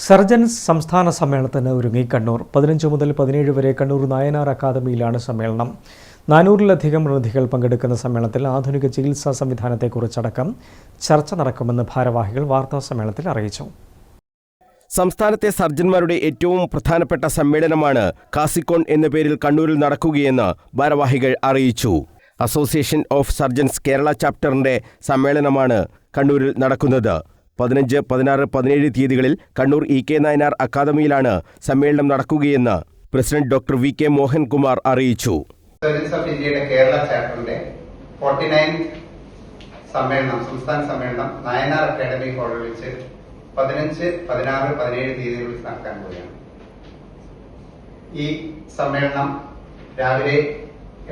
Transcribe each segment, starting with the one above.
Surgeons സംസ്ഥാന സമ്മേളനത്തിന് ഒരുങ്ങി കണ്ണൂർ. 15 മുതൽ 17 വരെ കണ്ണൂർ നായനാർ അക്കാദമിയിലാണ് സമ്മേളനം. 400-ലധികം പ്രതിനിധികൾ പങ്കെടുക്കുന്ന സമ്മേളനത്തിൽ ആധുനിക ചികിത്സാ സംവിധാനത്തെക്കുറിച്ചടക്കം ചർച്ച നടക്കുമെന്ന് ഭാരവാഹികൾ വാർത്താസമ്മേളനത്തിൽ അറിയിച്ചു. സംസ്ഥാനത്തെ സർജന്മാരുടെ ഏറ്റവും പ്രധാനപ്പെട്ട സമ്മേളനമാണ് കാസിക്കോൺ എന്ന പേരിൽ കണ്ണൂരിൽ നടക്കുകയെന്ന് ഭാരവാഹികൾ അറിയിച്ചു. അസോസിയേഷൻ ഓഫ് സർജൻസ് കേരള ചാപ്റ്ററിന്റെ സമ്മേളനമാണ് കണ്ണൂരിൽ നടക്കുന്നത്. 15, 16, 17 തീയതികളിൽ കണ്ണൂർ EK നായനാർ അക്കാദമിയിലാണ് സമ്മേളനം നടക്കുകയെന്ന് പ്രസിഡന്റ് ഡോക്ടർ VK മോഹൻകുമാർ അറിയിച്ചു. സർജൻസ് ഓഫ് ഇന്ത്യയുടെ കേരള ചാപ്റ്ററിന്റെ 49th സമ്മേളനം, സംസ്ഥാന സമ്മേളനം നായനാർ അക്കാദമി ഹാളിൽ വെച്ച് 15, 16, 17 തീയതികളിൽ നടക്കാൻ പോവുകയാണ്. ഈ സമ്മേളനം രാവിലെ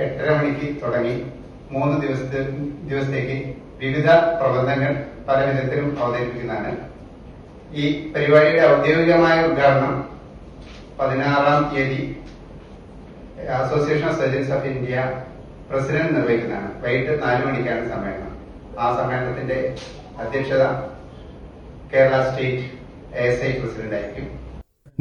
8:30 മണിക്ക് തുടങ്ങി 3 ദിവസത്തേക്ക് വിവിധ പ്രബന്ധങ്ങൾ പല വിധത്തിലും അവതരിപ്പിക്കുന്നതാണ്. ഈ പരിപാടിയുടെ ഔദ്യോഗികമായ ഉദ്ഘാടനം 16-ാം തീയതി association of surgeons of India president നിർവഹിക്കുന്നതാണ്. വൈകിട്ട് 4 മണിക്കാണ് സമ്മേളനം. ആ സമ്മേളനത്തിന്റെ അധ്യക്ഷത കേരള സ്റ്റേറ്റ് ASI പ്രസിഡന്റ് ആയിരിക്കും.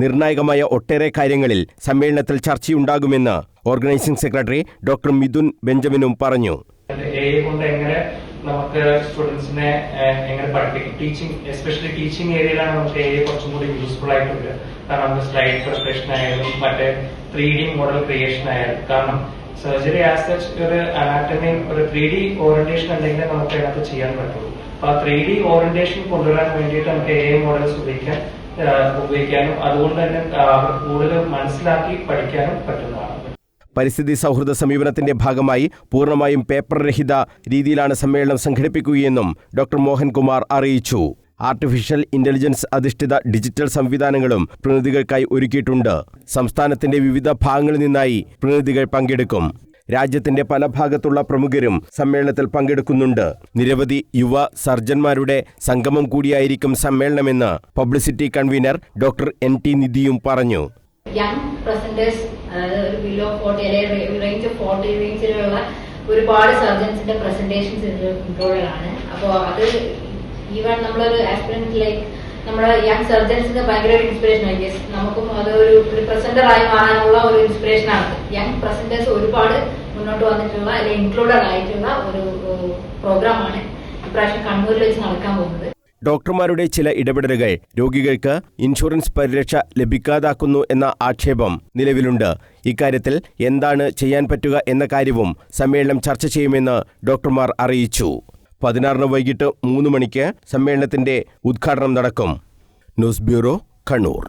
നിർണായകമായ ഒട്ടേറെ കാര്യങ്ങളിൽ സമ്മേളനത്തിൽ ചർച്ചയുണ്ടാകുമെന്ന് ഓർഗനൈസിംഗ് സെക്രട്ടറി ഡോക്ടർ മിഥുൻ ബെഞ്ചമിനും പറഞ്ഞു. എങ്ങനെ നമുക്ക് സ്റ്റുഡൻസിനെ എങ്ങനെ പഠിപ്പിക്കും, ടീച്ചിങ്, എസ്പെഷ്യലി ടീച്ചിങ് ഏരിയയിലാണ് നമുക്ക് AI കുറച്ചും കൂടി യൂസ്ഫുൾ ആയിട്ടുണ്ട്. കാരണം നമുക്ക് സ്ലൈഡ് പ്രിപ്പറേഷൻ ആയാലും മറ്റേ 3D മോഡൽ ക്രിയേഷൻ ആയാലും, കാരണം സർജറി ആസ് സച്ച് ഒരു അനാറ്റമി ഒരു 3D ഓറിയന്റേഷൻ അല്ലെങ്കിൽ നമുക്ക് അതിനകത്ത് ചെയ്യാൻ പറ്റുള്ളൂ. അപ്പൊ ആ 3D ഓറിയന്റേഷൻ കൊണ്ടുവരാൻ വേണ്ടിയിട്ട് നമുക്ക് AI മോഡൽസ് ഉപയോഗിക്കാനും അതുകൊണ്ട് തന്നെ കൂടുതൽ മനസ്സിലാക്കി പഠിക്കാനും പറ്റുന്നതാണ്. പരിസ്ഥിതി സൗഹൃദ സമീപനത്തിന്റെ ഭാഗമായി പൂർണ്ണമായും പേപ്പർ രഹിത രീതിയിലാണ് സമ്മേളനം സംഘടിപ്പിക്കുകയെന്നും ഡോക്ടർ മോഹൻകുമാർ അറിയിച്ചു. ആർട്ടിഫിഷ്യൽ ഇന്റലിജൻസ് അധിഷ്ഠിത ഡിജിറ്റൽ സംവിധാനങ്ങളും പ്രതിനിധികൾക്കായി ഒരുക്കിയിട്ടുണ്ട്. സംസ്ഥാനത്തിന്റെ വിവിധ ഭാഗങ്ങളിൽ നിന്നായി പ്രതിനിധികൾ പങ്കെടുക്കും. രാജ്യത്തിന്റെ പല ഭാഗത്തുള്ള പ്രമുഖരും സമ്മേളനത്തിൽ പങ്കെടുക്കുന്നുണ്ട്. നിരവധി യുവ സർജന്മാരുടെ സംഗമം കൂടിയായിരിക്കും സമ്മേളനമെന്ന് പബ്ലിസിറ്റി കൺവീനർ ഡോക്ടർ NT നിധിയും പറഞ്ഞു. യങ് പ്രസന്റേഴ്സ്, ഒരു ബിലോ 40 അല്ലെങ്കിൽ റേഞ്ച് ഓഫ് 40 റേഞ്ചിലുള്ള ഒരുപാട് സർജൻസിന്റെ പ്രസന്റേഷൻസ് ഇൻക്ലൂഡഡ് ആണ്. അപ്പോൾ അത് ഈവൻ നമ്മളൊരു ആസ്പിറന്റ് ലൈക്ക് നമ്മുടെ യങ് സർജൻസിന് ഭയങ്കര ഒരു ഇൻസ്പിറേഷൻ ആയി. നമുക്കും അത് ഒരു പ്രസന്റർ ആയി മാറാനുള്ള ഒരു ഇൻസ്പിറേഷൻ ആണ്. യങ് പ്രസന്റേഴ്സ് ഒരുപാട് മുന്നോട്ട് വന്നിട്ടുള്ള അല്ലെങ്കിൽ ഇൻക്ലൂഡഡ് ആയിട്ടുള്ള ഒരു പ്രോഗ്രാമാണ് ഇപ്രാവശ്യം കണ്ണൂരിൽ വെച്ച് നടക്കാൻ പോകുന്നത്. ഡോക്ടർമാരുടെ ചില ഇടപെടലുകൾ രോഗികൾക്ക് ഇൻഷുറൻസ് പരിരക്ഷ ലഭിക്കാതാക്കുന്നു എന്ന ആക്ഷേപം നിലവിലുണ്ട്. ഇക്കാര്യത്തിൽ എന്താണ് ചെയ്യാൻ പറ്റുക എന്ന കാര്യവും സമ്മേളനം ചർച്ച ചെയ്യുമെന്ന് ഡോക്ടർമാർ അറിയിച്ചു. 16 വൈകിട്ട് 3 മണിക്ക് സമ്മേളനത്തിന്റെ ഉദ്ഘാടനം നടക്കും. News bureau, Kannur.